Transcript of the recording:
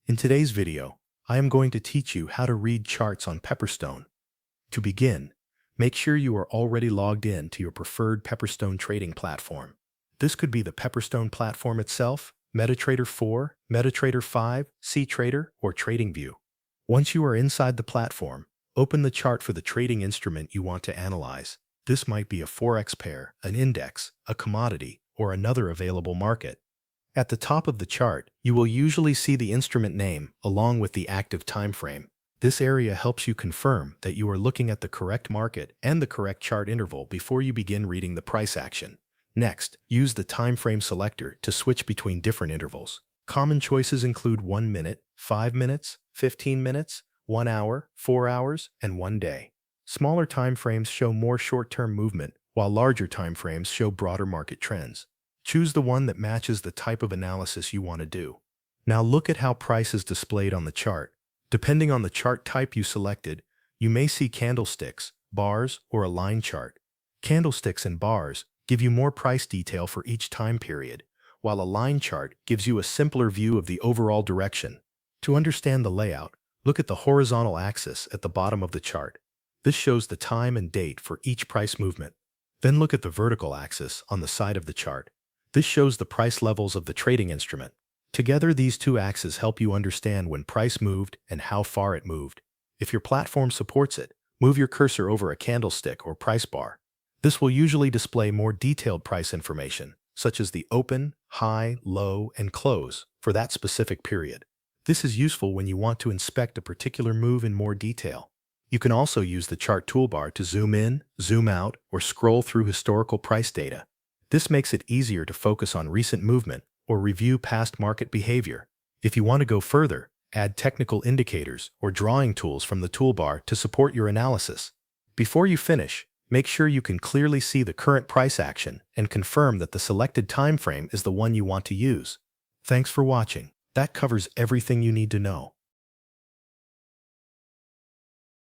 In today's video, I am going to teach you how to read charts on Pepperstone. To begin, make sure you are already logged in to your preferred Pepperstone trading platform. This could be the Pepperstone platform itself, MetaTrader 4, MetaTrader 5, CTrader, or TradingView. Once you are inside the platform, open the chart for the trading instrument you want to analyze. This might be a forex pair, an index, a commodity, or another available market. At the top of the chart, you will usually see the instrument name along with the active time frame. This area helps you confirm that you are looking at the correct market and the correct chart interval before you begin reading the price action. Next, use the time frame selector to switch between different intervals. Common choices include 1 minute, 5 minutes, 15 minutes, 1 hour, 4 hours, and 1 day. Smaller time frames show more short-term movement, while larger time frames show broader market trends. Choose the one that matches the type of analysis you want to do. Now look at how price is displayed on the chart. Depending on the chart type you selected, you may see candlesticks, bars, or a line chart. Candlesticks and bars give you more price detail for each time period, while a line chart gives you a simpler view of the overall direction. To understand the layout, look at the horizontal axis at the bottom of the chart. This shows the time and date for each price movement. Then look at the vertical axis on the side of the chart. This shows the price levels of the trading instrument. Together, these two axes help you understand when price moved and how far it moved. If your platform supports it, move your cursor over a candlestick or price bar. This will usually display more detailed price information, such as the open, high, low, and close for that specific period. This is useful when you want to inspect a particular move in more detail. You can also use the chart toolbar to zoom in, zoom out, or scroll through historical price data. This makes it easier to focus on recent movement or review past market behavior. If you want to go further, add technical indicators or drawing tools from the toolbar to support your analysis. Before you finish, make sure you can clearly see the current price action and confirm that the selected time frame is the one you want to use. Thanks for watching. That covers everything you need to know.